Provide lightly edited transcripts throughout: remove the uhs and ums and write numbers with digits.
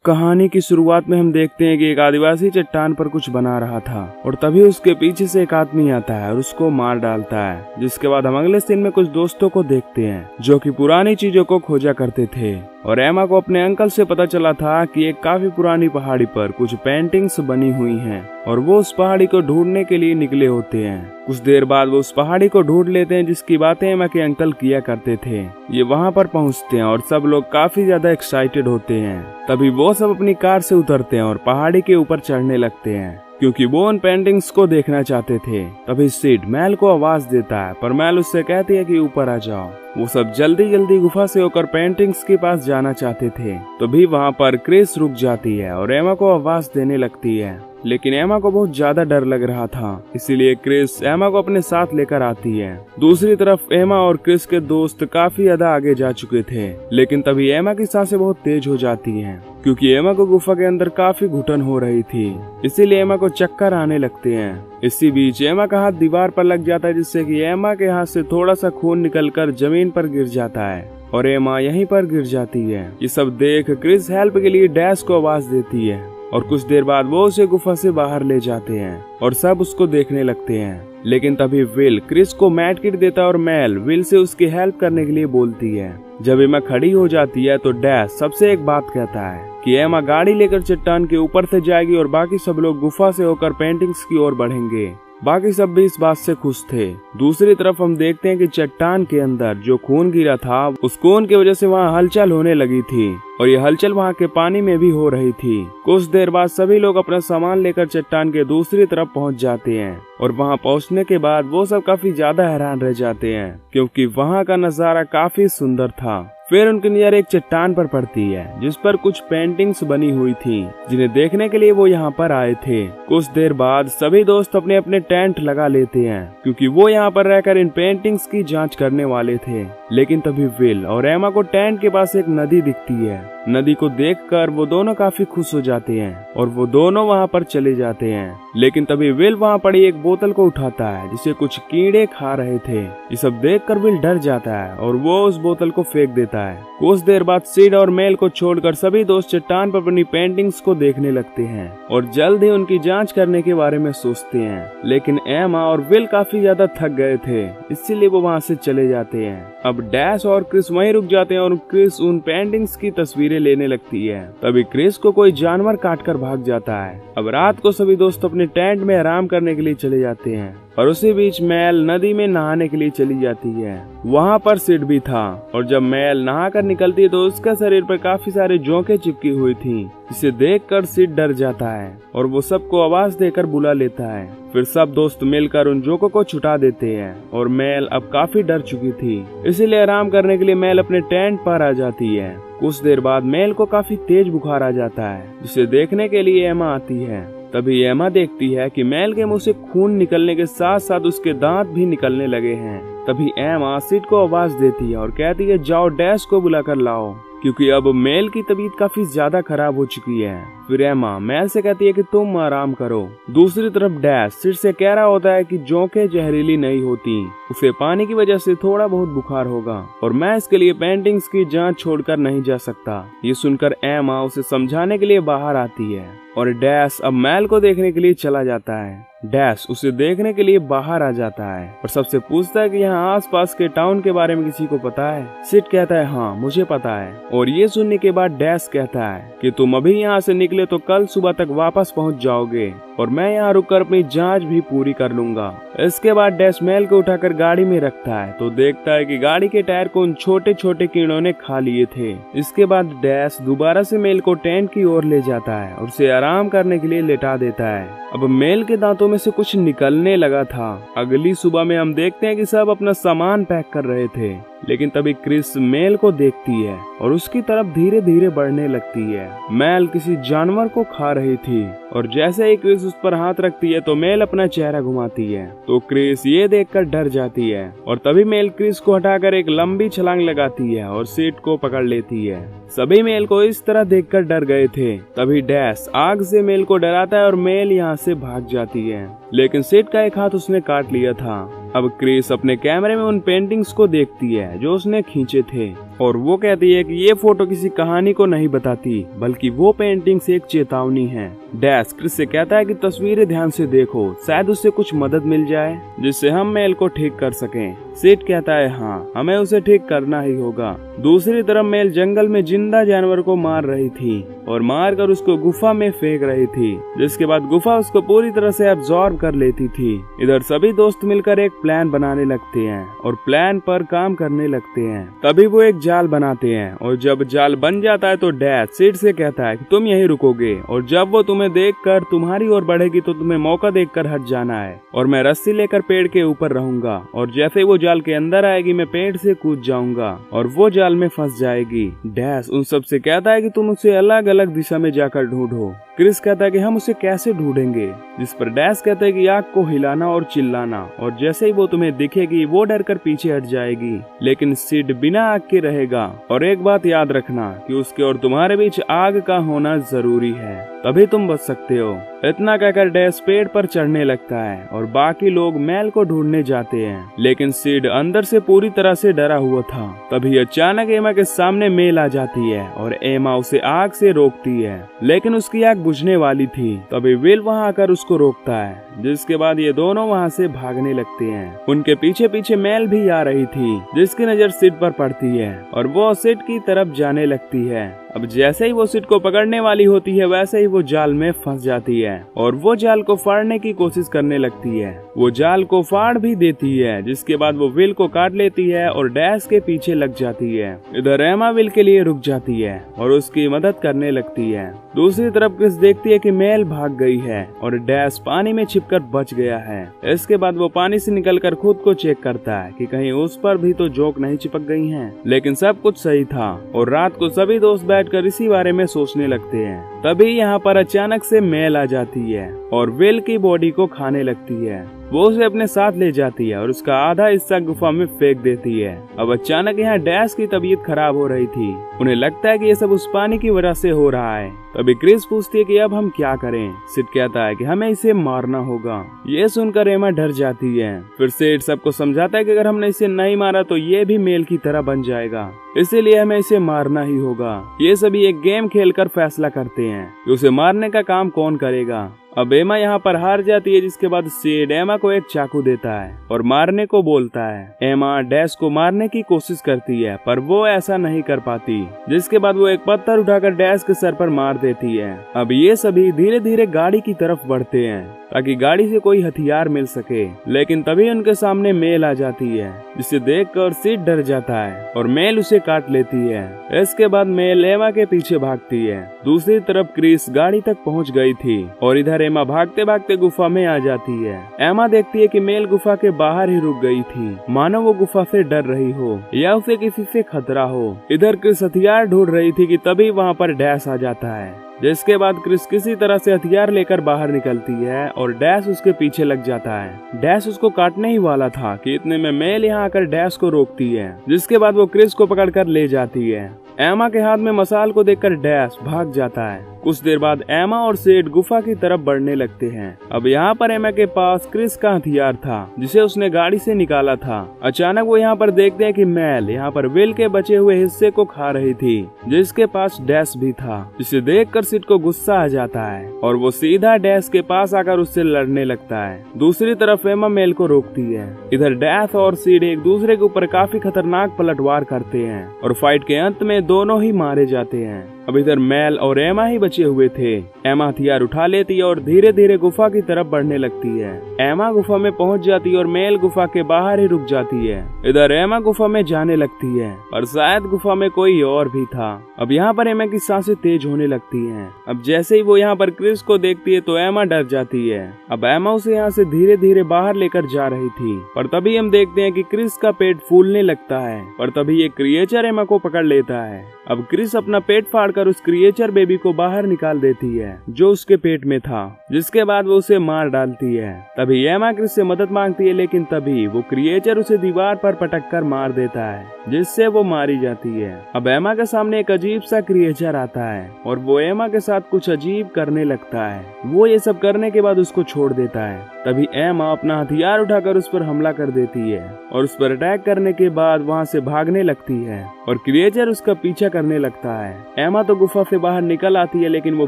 कहानी की शुरुआत में हम देखते हैं कि एक आदिवासी चट्टान पर कुछ बना रहा था और तभी उसके पीछे से एक आदमी आता है और उसको मार डालता है। जिसके बाद हम अगले सीन में कुछ दोस्तों को देखते हैं जो कि पुरानी चीजों को खोजा करते थे और एमा को अपने अंकल से पता चला था कि एक काफी पुरानी पहाड़ी पर कुछ पेंटिंग्स बनी हुई हैं और वो उस पहाड़ी को ढूंढने के लिए निकले होते हैं। कुछ देर बाद वो उस पहाड़ी को ढूंढ लेते हैं जिसकी बातें एमा के अंकल किया करते थे। ये वहाँ पर पहुँचते हैं और सब लोग काफी ज्यादा एक्साइटेड होते हैं। तभी वो सब अपनी कार से उतरते हैं और पहाड़ी के ऊपर चढ़ने लगते हैं क्योंकि वो उन पेंटिंग्स को देखना चाहते थे। तभी सिड मैल को आवाज देता है पर मैल उससे कहती है कि ऊपर आ जाओ। वो सब जल्दी जल्दी गुफा से होकर पेंटिंग्स के पास जाना चाहते थे। तभी वहाँ पर क्रिस रुक जाती है और एमा को आवाज देने लगती है, लेकिन एमा को बहुत ज्यादा डर लग रहा था, इसीलिए क्रिस एमा को अपने साथ लेकर आती है। दूसरी तरफ एमा और क्रिस के दोस्त काफी ज्यादा आगे जा चुके थे, लेकिन तभी एमा की सांसें बहुत तेज हो जाती हैं क्योंकि एमा को गुफा के अंदर काफी घुटन हो रही थी, इसीलिए एमा को चक्कर आने लगते हैं। इसी बीच एमा का हाथ दीवार पर लग जाता है जिससे कि एमा के हाथ से थोड़ा सा खून निकलकर जमीन पर गिर जाता है और एमा यहीं पर गिर जाती है। ये सब देख क्रिस हेल्प के लिए डैश को आवाज देती है और कुछ देर बाद वो उसे गुफा से बाहर ले जाते हैं और सब उसको देखने लगते हैं। लेकिन तभी विल क्रिस को मैट किट देता है और मेल विल से उसकी हेल्प करने के लिए बोलती है। जब एमा खड़ी हो जाती है तो डैश सबसे एक बात कहता है कि एमा गाड़ी लेकर चट्टान के ऊपर से जाएगी और बाकी सब लोग गुफा से होकर पेंटिंग्स की ओर बढ़ेंगे। बाकी सब भी इस बात से खुश थे। दूसरी तरफ हम देखते हैं कि चट्टान के अंदर जो खून गिरा था उस खून की वजह से वहाँ हलचल होने लगी थी और ये हलचल वहाँ के पानी में भी हो रही थी। कुछ देर बाद सभी लोग अपना सामान लेकर चट्टान के दूसरी तरफ पहुँच जाते हैं और वहाँ पहुँचने के बाद वो सब काफी ज्यादा हैरान रह जाते हैं क्योंकि वहाँ का नजारा काफी सुंदर था। फिर उनकी नजर एक चट्टान पर पड़ती है जिस पर कुछ पेंटिंग्स बनी हुई थी जिन्हें देखने के लिए वो यहाँ पर आए थे। कुछ देर बाद सभी दोस्त अपने अपने टेंट लगा लेते हैं क्योंकि वो यहाँ पर रहकर इन पेंटिंग्स की जांच करने वाले थे। लेकिन तभी विल और एमा को टेंट के पास एक नदी दिखती है। नदी को देखकर वो दोनों काफी खुश हो जाते हैं और वो दोनों वहाँ पर चले जाते हैं। लेकिन तभी विल वहाँ पड़ी एक बोतल को उठाता है जिसे कुछ कीड़े खा रहे थे। ये सब देखकर विल डर जाता है और वो उस बोतल को फेंक देता है। कुछ देर बाद सिड और मेल को छोड़कर सभी दोस्त चट्टान पर अपनी पेंटिंग्स को देखने लगते हैं और जल्द ही उनकी जांच करने के बारे में सोचते हैं। लेकिन एमा और विल काफी ज्यादा थक गए थे, इसीलिए वो वहाँ से चले जाते हैं। अब डैश और क्रिस वहीं रुक जाते हैं और क्रिस उन पेंटिंग्स की तस्वीरें लेने लगती है। तभी क्रिस को कोई जानवर काटकर भाग जाता है। अब रात को सभी दोस्त अपने टेंट में आराम करने के लिए चले जाते हैं और उसी बीच मेल नदी में नहाने के लिए चली जाती है। वहाँ पर सिड भी था और जब मेल नहाकर निकलती है तो उसका शरीर पर काफी सारे जोंके चिपकी हुई थी, जिसे देखकर सिड डर जाता है और वो सबको आवाज देकर बुला लेता है। फिर सब दोस्त मिलकर उन जोकों को छुटा देते हैं और मेल अब काफी डर चुकी थी, इसीलिए आराम करने के लिए मेल अपने टेंट पर आ जाती है। कुछ देर बाद मेल को काफी तेज बुखार आ जाता है जिसे देखने के लिए एमा आती है। तभी एमा देखती है कि मेल के मुंह से खून निकलने के साथ साथ उसके दांत भी निकलने लगे हैं। तभी एमा सिड को आवाज देती है और कहती है जाओ डैश को बुलाकर लाओ क्योंकि अब मेल की तबीयत काफी ज्यादा खराब हो चुकी है। फिर एमा मेल से कहती है कि तुम आराम करो। दूसरी तरफ डैश सिड से कह रहा होता है कि जोंके जहरीली नहीं होती, उसे पानी की वजह से थोड़ा बहुत बुखार होगा और मैं इसके लिए पेंटिंग्स की जांच छोड़कर नहीं जा सकता। ये सुनकर एमा उसे समझाने के लिए बाहर आती है और डैश अब मेल को देखने के लिए चला जाता है। डैश उसे देखने के लिए बाहर आ जाता है और सबसे पूछता है कि यहाँ आसपास के टाउन के बारे में किसी को पता है। सिड कहता है हाँ मुझे पता है और ये सुनने के बाद डैश कहता है कि तुम अभी यहाँ से निकले तो कल सुबह तक वापस पहुँच जाओगे और मैं यहाँ रुककर अपनी जांच भी पूरी कर लूंगा। इसके बाद डैश मेल को उठाकर गाड़ी में रखता है तो देखता है कि गाड़ी के टायर को उन छोटे छोटे कीड़ों ने खा लिए थे। इसके बाद डैश दोबारा से मेल को टेंट की ओर ले जाता है और उसे आराम करने के लिए लेटा देता है। अब मेल के दांतों में से कुछ निकलने लगा था। अगली सुबह में हम देखते हैं कि सब अपना सामान पैक कर रहे थे, लेकिन तभी क्रिस मेल को देखती है और उसकी तरफ धीरे धीरे बढ़ने लगती है। मेल किसी जानवर को खा रही थी और जैसे ही क्रिस उस पर हाथ रखती है तो मेल अपना चेहरा घुमाती है तो क्रिस ये देखकर डर जाती है और तभी मेल क्रिस को हटाकर एक लंबी छलांग लगाती है और सिड को पकड़ लेती है। सभी मेल को इस तरह देखकर डर गए थे। तभी डैश आग से मेल को डराता है और मेल यहाँ से भाग जाती है, लेकिन सिड का एक हाथ उसने काट लिया था। अब क्रिस अपने कैमरे में उन पेंटिंग्स को देखती है जो उसने खींचे थे। और वो कहती है कि ये फोटो किसी कहानी को नहीं बताती, बल्कि वो पेंटिंग्स एक चेतावनी है। डैश क्रिस से कहता है कि तस्वीरें ध्यान से देखो, शायद उससे कुछ मदद मिल जाए जिससे हम मेल को ठीक कर सकें। सिड कहता है हाँ, हमें उसे ठीक करना ही होगा। दूसरी तरफ मेल जंगल में जिंदा जानवर को मार रही थी और मारकर उसको गुफा में फेंक रही थी, जिसके बाद गुफा उसको पूरी तरह से अब्सॉर्ब कर लेती थी। इधर सभी दोस्त मिलकर एक प्लान बनाने लगते हैं और प्लान पर काम करने लगते हैं। तभी वो एक जाल बनाते हैं और जब जाल बन जाता है तो डैश सिड से कहता है कि तुम यहीं रुकोगे और जब वो तुम्हें देखकर तुम्हारी ओर बढ़ेगी तो तुम्हें मौका देखकर हट जाना है और मैं रस्सी लेकर पेड़ के ऊपर रहूंगा और जैसे वो जाल के अंदर आएगी मैं पेड़ से कूद जाऊंगा और वो जाल में फंस जाएगी। डैश उन सब से कहता है कि तुम उसे अलग अलग दिशा में जाकर ढूंढो। क्रिस कहता है कि हम उसे कैसे ढूंढेंगे, जिस पर डैश कहता है कि आग को हिलाना और चिल्लाना और जैसे ही वो तुम्हें दिखेगी वो डर कर पीछे हट जाएगी, लेकिन सिड बिना आग के रहेगा। और एक बात याद रखना कि उसके और तुम्हारे बीच आग का होना जरूरी है, तभी तुम बच सकते हो। इतना कहकर डैश पेड़ पर चढ़ने लगता है और बाकी लोग मेल को ढूंढने जाते हैं, लेकिन सिड अंदर से पूरी तरह से डरा हुआ था। तभी अचानक एमा के सामने मेल आ जाती है और एमा उसे आग से रोकती है, लेकिन उसकी आग बुझने वाली थी। तभी विल वहां आकर उसको रोकता है, जिसके बाद ये दोनों वहां से भागने लगते हैं। उनके पीछे पीछे मेल भी आ रही थी, जिसकी नजर सिड पर पड़ती है और वो सिड की तरफ जाने लगती है। अब जैसे ही वो सिड को पकड़ने वाली होती है वैसे ही वो जाल में फंस जाती है और वो जाल को फाड़ने की कोशिश करने लगती है। वो जाल को फाड़ भी देती है, जिसके बाद वो विल को काट लेती है और डैश के पीछे लग जाती है। इधर एमा विल के लिए रुक जाती है और उसकी मदद करने लगती है। दूसरी तरफ क्रिस देखती है कि मेल भाग गई है और डैश पानी में छिपकर बच गया है। इसके बाद वो पानी से निकलकर खुद को चेक करता है कि कहीं उस पर भी तो जोक नहीं चिपक गई हैं। लेकिन सब कुछ सही था और रात को सभी दोस्त बैठकर इसी बारे में सोचने लगते हैं। तभी यहाँ पर अचानक से मेल आ जाती है और विल की बॉडी को खाने लगती है। वो उसे अपने साथ ले जाती है और उसका आधा हिस्सा गुफा में फेंक देती है। अब अचानक यहाँ डैश की तबीयत खराब हो रही थी। उन्हें लगता है कि ये सब उस पानी की वजह से हो रहा है। तभी क्रिस पूछती है कि अब हम क्या करें। सिड कहता है कि हमें इसे मारना होगा। ये सुनकर एमा डर जाती है। फिर सिड सबको समझाता है कि अगर हमने इसे नहीं मारा तो ये भी मेल की तरह बन जाएगा, इसीलिए हमें इसे मारना ही होगा। ये सभी एक गेम खेलकर फैसला करते हैं कि उसे मारने का काम कौन करेगा। अब एमा यहाँ पर हार जाती है, जिसके बाद सिड एमा को एक चाकू देता है और मारने को बोलता है। एमा डैश को मारने की कोशिश करती है पर वो ऐसा नहीं कर पाती, जिसके बाद वो एक पत्थर उठाकर डैश के सर पर मार देती है। अब ये सभी धीरे धीरे गाड़ी की तरफ बढ़ते हैं ताकि गाड़ी से कोई हथियार मिल सके, लेकिन तभी उनके सामने मेल आ जाती है, जिसे देखकर सिड डर जाता है और मेल उसे काट लेती है। इसके बाद मेल एमा के पीछे भागती है। दूसरी तरफ क्रिस गाड़ी तक पहुंच गई थी और इधर एमा भागते भागते गुफा में आ जाती है। एमा देखती है कि मेल गुफा के बाहर ही रुक गई थी, मानो वो गुफा से डर रही हो या उसे किसी से खतरा हो। इधर क्रिस हथियार ढूंढ रही थी कि तभी वहाँ पर डैश आ जाता है, जिसके बाद क्रिस किसी तरह से हथियार लेकर बाहर निकलती है और डैश उसके पीछे लग जाता है। डैश उसको काटने ही वाला था कि इतने में मेल यहाँ आकर डैश को रोकती है, जिसके बाद वो क्रिस को पकड़कर ले जाती है। एमा के हाथ में मसाल को देखकर डैश भाग जाता है। कुछ देर बाद एमा और सिड गुफा की तरफ बढ़ने लगते हैं। अब यहाँ पर एमा के पास क्रिस का हथियार था, जिसे उसने गाड़ी से निकाला था। अचानक वो यहाँ पर देखते हैं कि मेल यहाँ पर विल के बचे हुए हिस्से को खा रही थी, जिसके पास डैश भी था, जिसे देखकर सिड को गुस्सा आ जाता है और वो सीधा डैश के पास आकर उससे लड़ने लगता है। दूसरी तरफ एमा मेल को रोकती है। इधर डैश और सिड एक दूसरे के ऊपर काफी खतरनाक पलटवार करते हैं और फाइट के अंत में दोनों ही मारे जाते हैं। अब इधर मेल और एमा ही बचे हुए थे। एमा हथियार उठा लेती है और धीरे धीरे गुफा की तरफ बढ़ने लगती है। एमा गुफा में पहुंच जाती है और मेल गुफा के बाहर ही रुक जाती है। इधर एमा गुफा में जाने लगती है और शायद गुफा में कोई और भी था। अब यहाँ पर एमा की सांसें तेज होने लगती हैं। अब जैसे ही वो यहाँ पर क्रिस को देखती है तो एमा डर जाती है। अब एमा उसे यहाँ से धीरे धीरे बाहर लेकर जा रही थी, पर तभी हम देखते हैं कि क्रिस का पेट फूलने लगता है और तभी एक क्रिएचर एमा को पकड़ लेता है। अब क्रिस अपना पेट फाड़कर उस क्रिएचर बेबी को बाहर निकाल देती है जो उसके पेट में था, जिसके बाद वो उसे मार डालती है। तभी एमा क्रिस से मदद मांगती है, लेकिन तभी वो क्रिएचर उसे दीवार पर पटककर मार देता है, जिससे वो मारी जाती है। अब एमा के सामने एक अजीब सा क्रिएचर आता है और वो एमा के साथ कुछ अजीब करने लगता है। वो ये सब करने के बाद उसको छोड़ देता है तभी एमा अपना हथियार उठाकर उस पर हमला कर देती है और उस पर अटैक करने के बाद वहाँ से भागने लगती है और क्रिएचर उसका पीछा करने लगता है। एमा तो गुफा से बाहर निकल आती है लेकिन वो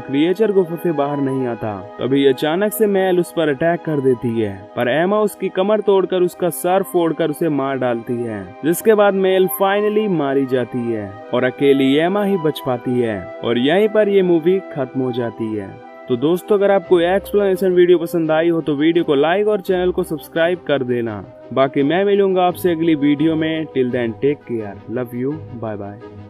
क्रिएचर गुफा से बाहर नहीं आता। तभी अचानक से मेल उस पर अटैक कर देती है, पर एमा उसकी कमर तोड़कर उसका सर फोड़कर उसे मार डालती है, जिसके बाद मेल फाइनली मारी जाती है और अकेली एमा ही बच पाती है और यहीं पर ये मूवी खत्म हो जाती है। तो दोस्तों, अगर आपको यह एक्सप्लेनेशन वीडियो पसंद आई हो तो वीडियो को लाइक और चैनल को सब्सक्राइब कर देना। बाकी मैं मिलूंगा आपसे अगली वीडियो में। Till then take care, love you, bye bye.